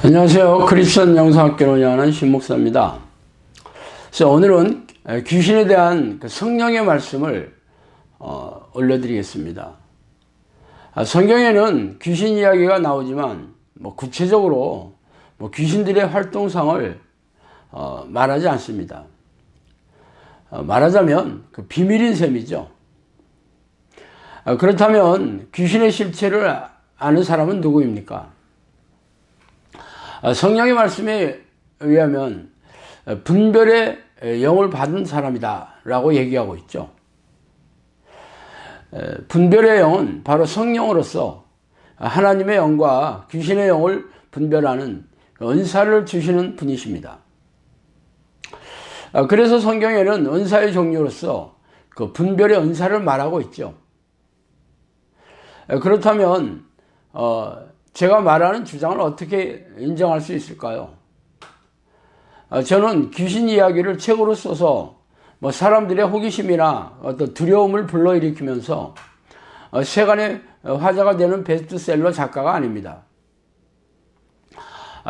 안녕하세요. 크리스천 영성학교를 운영하는 신목사입니다. 그래서 오늘은 귀신에 대한 성령의 말씀을 올려드리겠습니다. 성경에는 귀신 이야기가 나오지만 구체적으로 귀신들의 활동상을 말하지 않습니다. 말하자면 비밀인 셈이죠. 그렇다면 귀신의 실체를 아는 사람은 누구입니까? 성령의 말씀에 의하면 분별의 영을 받은 사람이다 라고 얘기하고 있죠. 분별의 영은 바로 성령으로서 하나님의 영과 귀신의 영을 분별하는 은사를 주시는 분이십니다. 그래서 성경에는 은사의 종류로서 그 분별의 은사를 말하고 있죠. 그렇다면 제가 말하는 주장을 어떻게 인정할 수 있을까요? 저는 귀신 이야기를 책으로 써서 사람들의 호기심이나 어떤 두려움을 불러일으키면서 세간의 화제가 되는 베스트셀러 작가가 아닙니다.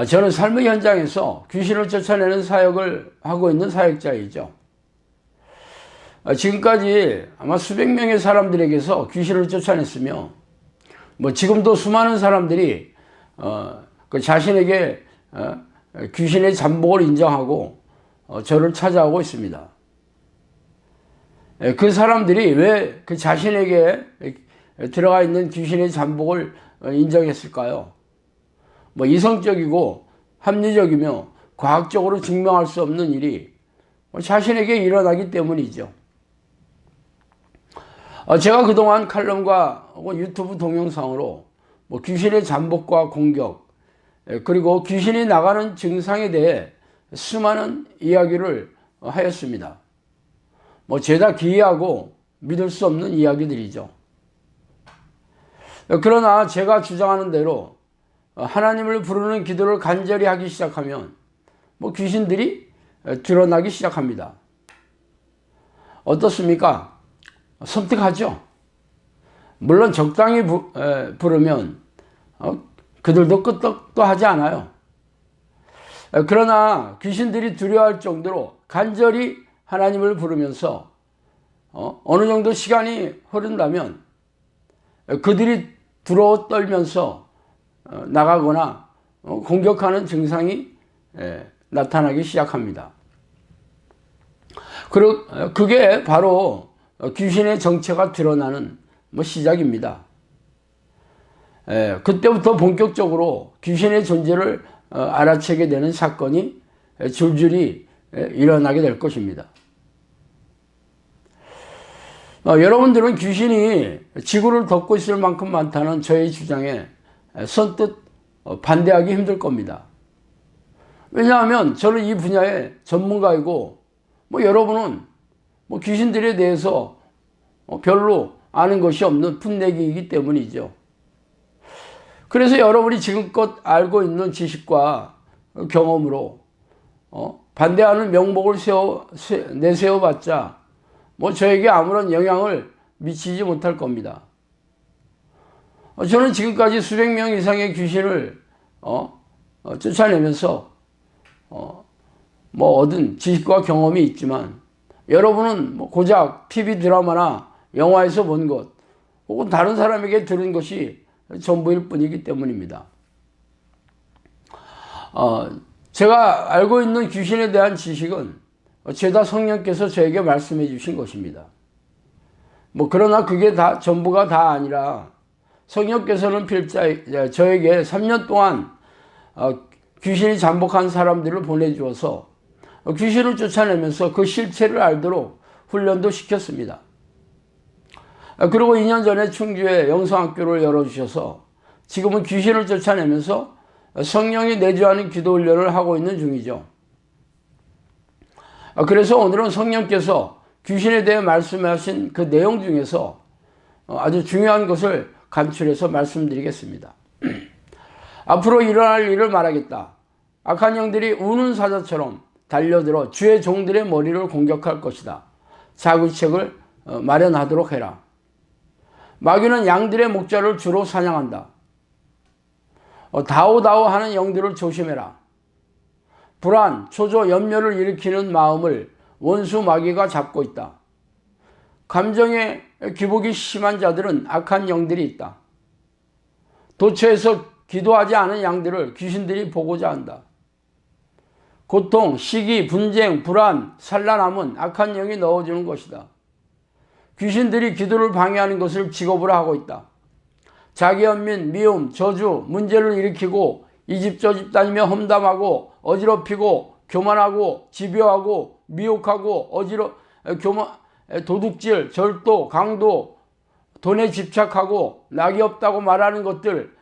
저는 삶의 현장에서 귀신을 쫓아내는 사역을 하고 있는 사역자이죠. 지금까지 아마 수백 명의 사람들에게서 귀신을 쫓아냈으며 지금도 수많은 사람들이 자신에게 귀신의 잠복을 인정하고 저를 찾아오고 있습니다. 그 사람들이 왜 그 자신에게 들어가 있는 귀신의 잠복을 인정했을까요? 이성적이고 합리적이며 과학적으로 증명할 수 없는 일이 자신에게 일어나기 때문이죠. 제가 그동안 칼럼과 유튜브 동영상으로 귀신의 잠복과 공격, 그리고 귀신이 나가는 증상에 대해 수많은 이야기를 하였습니다. 죄다 기이하고 믿을 수 없는 이야기들이죠. 그러나 제가 주장하는 대로 하나님을 부르는 기도를 간절히 하기 시작하면 귀신들이 드러나기 시작합니다. 어떻습니까? 섬뜩하죠. 물론 적당히 부르면 그들도 끄떡도 하지 않아요. 그러나 귀신들이 두려워할 정도로 간절히 하나님을 부르면서 어느 정도 시간이 흐른다면 그들이 두려워 떨면서 나가거나 공격하는 증상이 나타나기 시작합니다. 그게 바로 귀신의 정체가 드러나는 시작입니다. 그때부터 본격적으로 귀신의 존재를 알아채게 되는 사건이 줄줄이 일어나게 될 것입니다. 여러분들은 귀신이 지구를 덮고 있을 만큼 많다는 저의 주장에 선뜻 반대하기 힘들 겁니다. 왜냐하면 저는 이 분야의 전문가이고 여러분은 귀신들에 대해서 별로 아는 것이 없는 풋내기이기 때문이죠. 그래서 여러분이 지금껏 알고 있는 지식과 경험으로 반대하는 명목을 내세워봤자 저에게 아무런 영향을 미치지 못할 겁니다. 저는 지금까지 수백 명 이상의 귀신을 쫓아내면서 얻은 지식과 경험이 있지만 여러분은 고작 TV 드라마나 영화에서 본 것 혹은 다른 사람에게 들은 것이 전부일 뿐이기 때문입니다. 제가 알고 있는 귀신에 대한 지식은 죄다 성령께서 저에게 말씀해 주신 것입니다. 그러나 그게 전부가 다 아니라 성령께서는 저에게 3년 동안 귀신이 잠복한 사람들을 보내주어서 귀신을 쫓아내면서 그 실체를 알도록 훈련도 시켰습니다. 그리고 2년 전에 충주에 영성학교를 열어주셔서 지금은 귀신을 쫓아내면서 성령이 내주하는 기도 훈련을 하고 있는 중이죠. 그래서 오늘은 성령께서 귀신에 대해 말씀하신 그 내용 중에서 아주 중요한 것을 간추려서 말씀드리겠습니다. 앞으로 일어날 일을 말하겠다. 악한 영들이 우는 사자처럼 달려들어 주의 종들의 머리를 공격할 것이다. 자구책을 마련하도록 해라. 마귀는 양들의 목자를 주로 사냥한다. 다오다오 하는 영들을 조심해라. 불안, 초조, 염려를 일으키는 마음을 원수 마귀가 잡고 있다. 감정의 기복이 심한 자들은 악한 영들이 있다. 도처에서 기도하지 않은 양들을 귀신들이 보고자 한다. 고통, 시기, 분쟁, 불안, 산란함은 악한 영이 넣어주는 것이다. 귀신들이 기도를 방해하는 것을 직업으로 하고 있다. 자기 연민, 미움, 저주, 문제를 일으키고 이 집 저 집 다니며 험담하고 어지럽히고 교만하고 집요하고 미혹하고 도둑질, 절도, 강도, 돈에 집착하고 낙이 없다고 말하는 것들,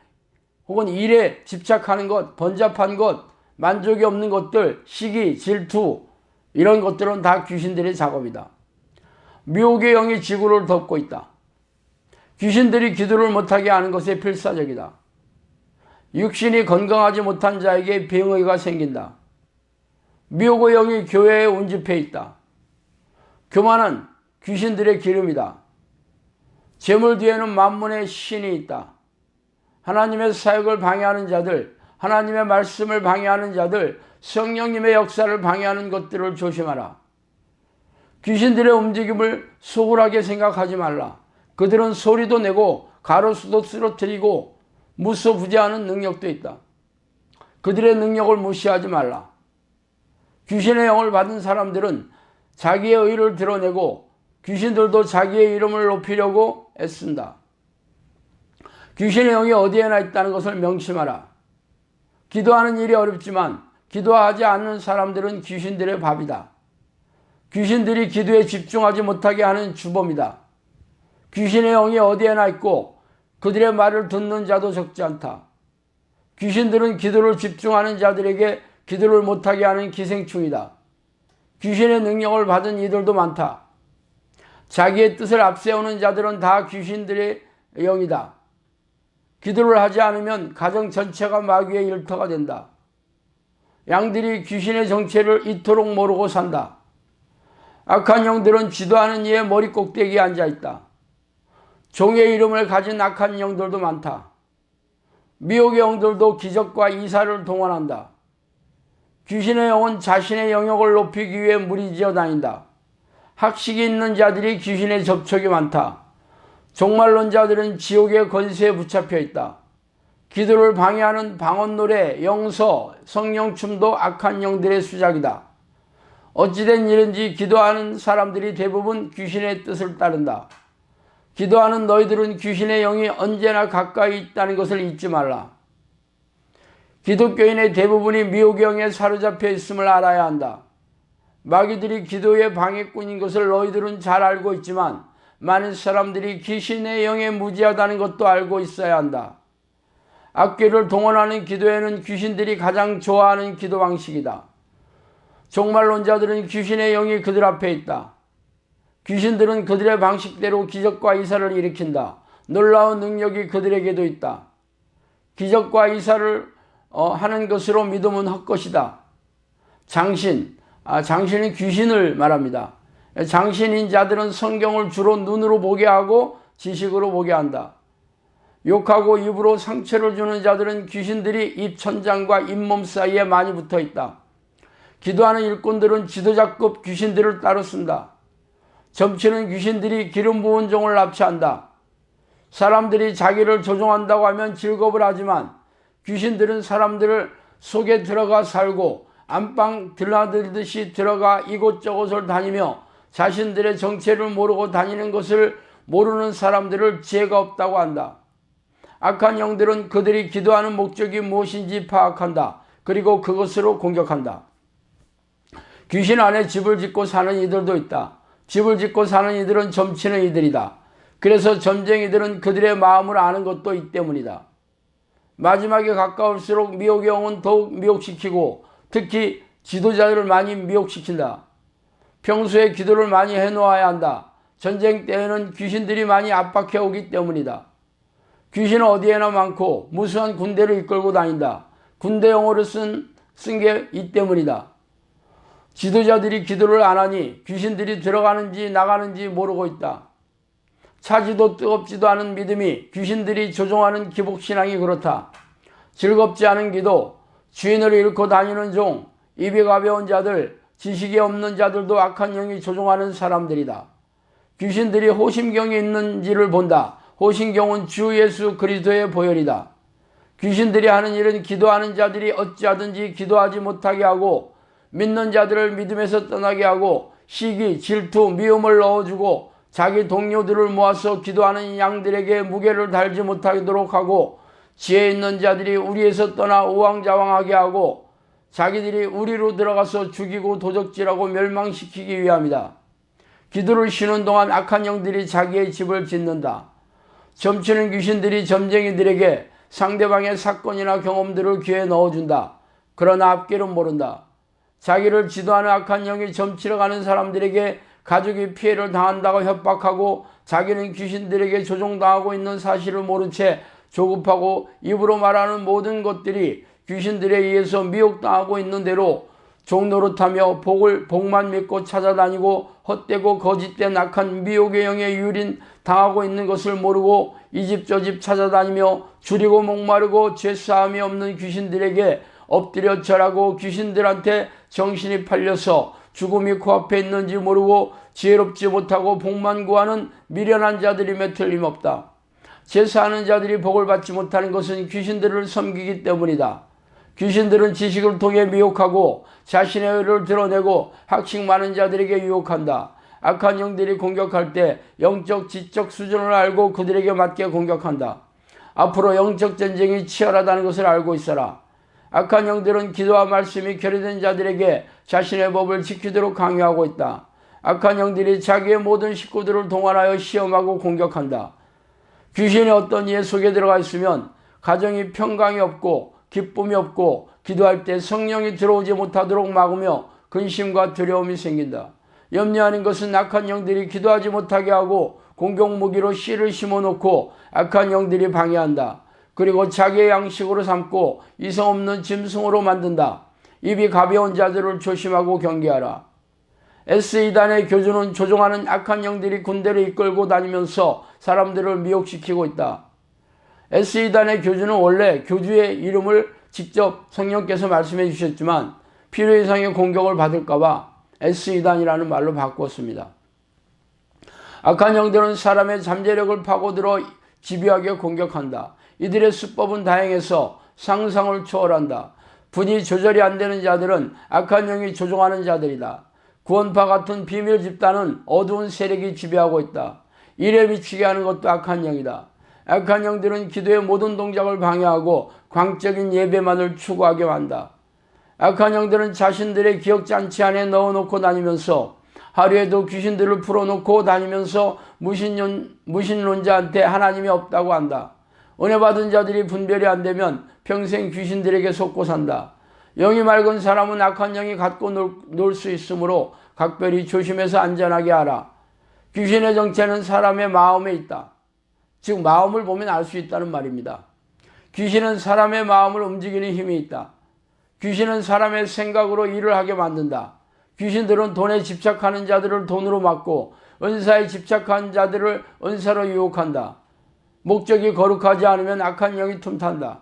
혹은 일에 집착하는 것, 번잡한 것, 만족이 없는 것들, 시기, 질투, 이런 것들은 다 귀신들의 작업이다. 미혹의 영이 지구를 덮고 있다. 귀신들이 기도를 못하게 하는 것이 필사적이다. 육신이 건강하지 못한 자에게 병의가 생긴다. 미혹의 영이 교회에 운집해 있다. 교만은 귀신들의 기름이다. 재물 뒤에는 만문의 신이 있다. 하나님의 사역을 방해하는 자들, 하나님의 말씀을 방해하는 자들, 성령님의 역사를 방해하는 것들을 조심하라. 귀신들의 움직임을 소홀하게 생각하지 말라. 그들은 소리도 내고 가로수도 쓰러뜨리고 무소부지하는 능력도 있다. 그들의 능력을 무시하지 말라. 귀신의 영을 받은 사람들은 자기의 의를 드러내고 귀신들도 자기의 이름을 높이려고 애쓴다. 귀신의 영이 어디에나 있다는 것을 명심하라. 기도하는 일이 어렵지만 기도하지 않는 사람들은 귀신들의 밥이다. 귀신들이 기도에 집중하지 못하게 하는 주범이다. 귀신의 영이 어디에나 있고 그들의 말을 듣는 자도 적지 않다. 귀신들은 기도를 집중하는 자들에게 기도를 못하게 하는 기생충이다. 귀신의 능력을 받은 이들도 많다. 자기의 뜻을 앞세우는 자들은 다 귀신들의 영이다. 기도를 하지 않으면 가정 전체가 마귀의 일터가 된다. 양들이 귀신의 정체를 이토록 모르고 산다. 악한 영들은 지도하는 이의 머리 꼭대기에 앉아있다. 종의 이름을 가진 악한 영들도 많다. 미혹의 영들도 기적과 이사를 동원한다. 귀신의 영은 자신의 영역을 높이기 위해 무리지어 다닌다. 학식이 있는 자들이 귀신의 접촉이 많다. 종말론자들은 지옥의 권세에 붙잡혀 있다. 기도를 방해하는 방언노래, 영서, 성령춤도 악한 영들의 수작이다. 어찌된 일인지 기도하는 사람들이 대부분 귀신의 뜻을 따른다. 기도하는 너희들은 귀신의 영이 언제나 가까이 있다는 것을 잊지 말라. 기독교인의 대부분이 미혹의 영에 사로잡혀 있음을 알아야 한다. 마귀들이 기도의 방해꾼인 것을 너희들은 잘 알고 있지만 많은 사람들이 귀신의 영에 무지하다는 것도 알고 있어야 한다. 악귀를 동원하는 기도에는 귀신들이 가장 좋아하는 기도 방식이다. 종말론자들은 귀신의 영이 그들 앞에 있다. 귀신들은 그들의 방식대로 기적과 이사를 일으킨다. 놀라운 능력이 그들에게도 있다. 기적과 이사를 하는 것으로 믿으면 헛것이다. 장신은 귀신을 말합니다. 장신인 자들은 성경을 주로 눈으로 보게 하고 지식으로 보게 한다. 욕하고 입으로 상처를 주는 자들은 귀신들이 입천장과 잇몸 사이에 많이 붙어 있다. 기도하는 일꾼들은 지도자급 귀신들을 따로 쓴다. 점치는 귀신들이 기름 부은 종을 납치한다. 사람들이 자기를 조종한다고 하면 즐겁을 하지만 귀신들은 사람들을 속에 들어가 살고 안방 드나들듯이 들어가 이곳저곳을 다니며 자신들의 정체를 모르고 다니는 것을 모르는 사람들을 지혜가 없다고 한다. 악한 영들은 그들이 기도하는 목적이 무엇인지 파악한다. 그리고 그것으로 공격한다. 귀신 안에 집을 짓고 사는 이들도 있다. 집을 짓고 사는 이들은 점치는 이들이다. 그래서 점쟁이들은 그들의 마음을 아는 것도 이 때문이다. 마지막에 가까울수록 미혹의 영은 더욱 미혹시키고 특히 지도자들을 많이 미혹시킨다. 평소에 기도를 많이 해놓아야 한다. 전쟁 때에는 귀신들이 많이 압박해 오기 때문이다. 귀신은 어디에나 많고 무수한 군대를 이끌고 다닌다. 군대 용어를 쓴 게 이 때문이다. 지도자들이 기도를 안 하니 귀신들이 들어가는지 나가는지 모르고 있다. 차지도 뜨겁지도 않은 믿음이 귀신들이 조종하는 기복신앙이 그렇다. 즐겁지 않은 기도, 주인을 잃고 다니는 종, 입이 가벼운 자들, 지식이 없는 자들도 악한 영이 조종하는 사람들이다. 귀신들이 호심경이 있는지를 본다. 호심경은 주 예수 그리스도의 보혈이다. 귀신들이 하는 일은 기도하는 자들이 어찌하든지 기도하지 못하게 하고 믿는 자들을 믿음에서 떠나게 하고 시기, 질투, 미움을 넣어주고 자기 동료들을 모아서 기도하는 양들에게 무게를 달지 못하도록 하고 지혜 있는 자들이 우리에서 떠나 우왕좌왕하게 하고 자기들이 우리로 들어가서 죽이고 도적질하고 멸망시키기 위함이다. 기도를 쉬는 동안 악한 영들이 자기의 집을 짓는다. 점치는 귀신들이 점쟁이들에게 상대방의 사건이나 경험들을 귀에 넣어준다. 그러나 앞길은 모른다. 자기를 지도하는 악한 영이 점치러 가는 사람들에게 가족이 피해를 당한다고 협박하고 자기는 귀신들에게 조종당하고 있는 사실을 모른 채 조급하고 입으로 말하는 모든 것들이 귀신들에 의해서 미혹당하고 있는 대로 종노릇하며 복만 믿고 찾아다니고 헛되고 거짓된 악한 미혹의 영에 유린 당하고 있는 것을 모르고 이 집 저 집 찾아다니며 줄이고 목마르고 죄사함이 없는 귀신들에게 엎드려 절하고 귀신들한테 정신이 팔려서 죽음이 코앞에 있는지 모르고 지혜롭지 못하고 복만 구하는 미련한 자들임에 틀림없다. 제사하는 자들이 복을 받지 못하는 것은 귀신들을 섬기기 때문이다. 귀신들은 지식을 통해 미혹하고 자신의 의를 드러내고 학식 많은 자들에게 유혹한다. 악한 영들이 공격할 때 영적 지적 수준을 알고 그들에게 맞게 공격한다. 앞으로 영적 전쟁이 치열하다는 것을 알고 있어라. 악한 영들은 기도와 말씀이 결여된 자들에게 자신의 법을 지키도록 강요하고 있다. 악한 영들이 자기의 모든 식구들을 동원하여 시험하고 공격한다. 귀신이 어떤 예 속에 들어가 있으면 가정이 평강이 없고 기쁨이 없고 기도할 때 성령이 들어오지 못하도록 막으며 근심과 두려움이 생긴다. 염려하는 것은 악한 영들이 기도하지 못하게 하고 공격무기로 씨를 심어놓고 악한 영들이 방해한다. 그리고 자기의 양식으로 삼고 이성 없는 짐승으로 만든다. 입이 가벼운 자들을 조심하고 경계하라. S2단의 교주는 조종하는 악한 영들이 군대를 이끌고 다니면서 사람들을 미혹시키고 있다. S2단의 교주는 원래 교주의 이름을 직접 성령께서 말씀해 주셨지만 필요 이상의 공격을 받을까봐 S2단이라는 말로 바꿨습니다. 악한 영들은 사람의 잠재력을 파고들어 집요하게 공격한다. 이들의 수법은 다양해서 상상을 초월한다. 분이 조절이 안 되는 자들은 악한 영이 조종하는 자들이다. 구원파 같은 비밀 집단은 어두운 세력이 지배하고 있다. 일에 미치게 하는 것도 악한 영이다. 악한 영들은 기도의 모든 동작을 방해하고 광적인 예배만을 추구하게 한다. 악한 영들은 자신들의 기억장치 안에 넣어놓고 다니면서 하루에도 귀신들을 풀어놓고 다니면서 무신론자한테 하나님이 없다고 한다. 은혜 받은 자들이 분별이 안 되면 평생 귀신들에게 속고 산다. 영이 맑은 사람은 악한 영이 갖고 놀 수 있으므로 각별히 조심해서 안전하게 하라. 귀신의 정체는 사람의 마음에 있다. 즉 마음을 보면 알 수 있다는 말입니다. 귀신은 사람의 마음을 움직이는 힘이 있다. 귀신은 사람의 생각으로 일을 하게 만든다. 귀신들은 돈에 집착하는 자들을 돈으로 막고 은사에 집착한 자들을 은사로 유혹한다. 목적이 거룩하지 않으면 악한 영이 틈탄다.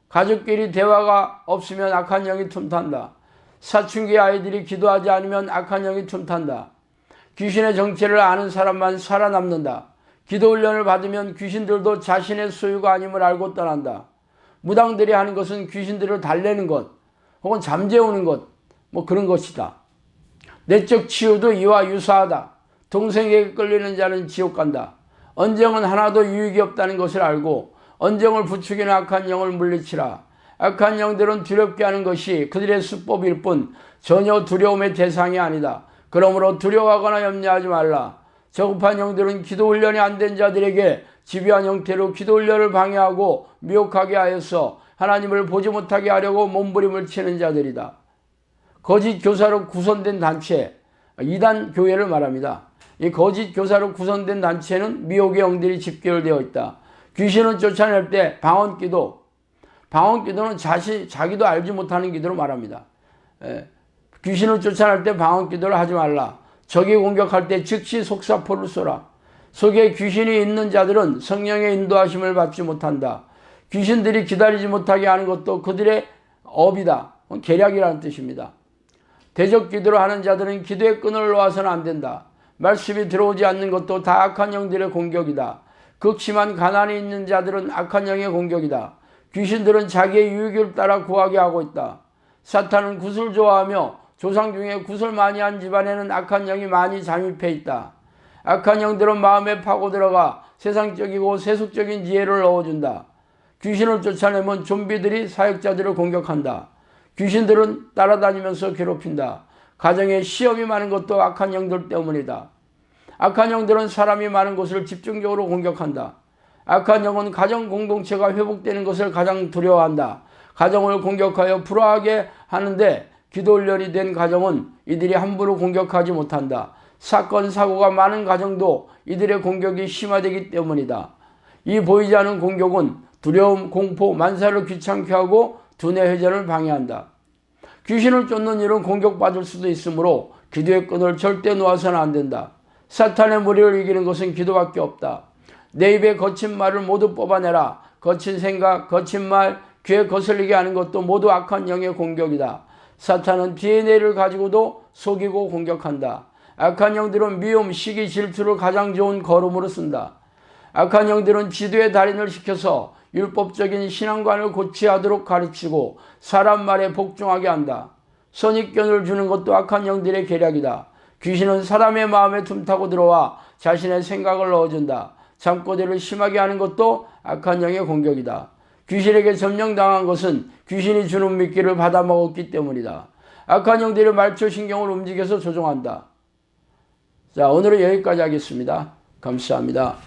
가족끼리 대화가 없으면 악한 영이 틈탄다. 사춘기 아이들이 기도하지 않으면 악한 영이 틈탄다. 귀신의 정체를 아는 사람만 살아남는다. 기도 훈련을 받으면 귀신들도 자신의 소유가 아님을 알고 떠난다. 무당들이 하는 것은 귀신들을 달래는 것 혹은 잠재우는 것 그런 것이다. 내적 치유도 이와 유사하다. 동생에게 끌리는 자는 지옥 간다. 언쟁은 하나도 유익이 없다는 것을 알고 언쟁을 부추기는 악한 영을 물리치라. 악한 영들은 두렵게 하는 것이 그들의 수법일 뿐 전혀 두려움의 대상이 아니다. 그러므로 두려워하거나 염려하지 말라. 저급한 영들은 기도 훈련이 안 된 자들에게 집요한 형태로 기도 훈련을 방해하고 미혹하게 하여서 하나님을 보지 못하게 하려고 몸부림을 치는 자들이다. 거짓 교사로 구성된 단체, 이단 교회를 말합니다. 이 거짓 교사로 구성된 단체는 미혹의 영들이 집결되어 있다. 귀신을 쫓아낼 때 방언기도는 자기도 알지 못하는 기도로 말합니다. 귀신을 쫓아낼 때 방언기도를 하지 말라. 적이 공격할 때 즉시 속사포를 쏘라. 속에 귀신이 있는 자들은 성령의 인도하심을 받지 못한다. 귀신들이 기다리지 못하게 하는 것도 그들의 업이다. 계략이라는 뜻입니다. 대적 기도를 하는 자들은 기도의 끈을 놓아서는 안 된다. 말씀이 들어오지 않는 것도 다 악한 영들의 공격이다. 극심한 가난이 있는 자들은 악한 영의 공격이다. 귀신들은 자기의 유익을 따라 구하게 하고 있다. 사탄은 굿을 좋아하며 조상 중에 굿을 많이 한 집안에는 악한 영이 많이 잠입해 있다. 악한 영들은 마음에 파고 들어가 세상적이고 세속적인 지혜를 넣어준다. 귀신을 쫓아내면 좀비들이 사역자들을 공격한다. 귀신들은 따라다니면서 괴롭힌다. 가정에 시험이 많은 것도 악한 영들 때문이다. 악한 영들은 사람이 많은 곳을 집중적으로 공격한다. 악한 영은 가정 공동체가 회복되는 것을 가장 두려워한다. 가정을 공격하여 불화하게 하는데 기도훈련이 된 가정은 이들이 함부로 공격하지 못한다. 사건 사고가 많은 가정도 이들의 공격이 심화되기 때문이다. 이 보이지 않는 공격은 두려움, 공포, 만사를 귀찮게 하고 두뇌 회전을 방해한다. 귀신을 쫓는 일은 공격받을 수도 있으므로 기도의 끈을 절대 놓아서는 안 된다. 사탄의 무리를 이기는 것은 기도밖에 없다. 내 입에 거친 말을 모두 뽑아내라. 거친 생각, 거친 말, 귀에 거슬리게 하는 것도 모두 악한 영의 공격이다. 사탄은 DNA를 가지고도 속이고 공격한다. 악한 영들은 미움, 시기, 질투를 가장 좋은 거름으로 쓴다. 악한 영들은 지도의 달인을 시켜서 율법적인 신앙관을 고취하도록 가르치고 사람 말에 복종하게 한다. 선입견을 주는 것도 악한 영들의 계략이다. 귀신은 사람의 마음에 틈타고 들어와 자신의 생각을 넣어준다. 잠꼬대를 심하게 하는 것도 악한 영의 공격이다. 귀신에게 점령당한 것은 귀신이 주는 미끼를 받아먹었기 때문이다. 악한 영들의 말초신경을 움직여서 조종한다. 자, 오늘은 여기까지 하겠습니다. 감사합니다.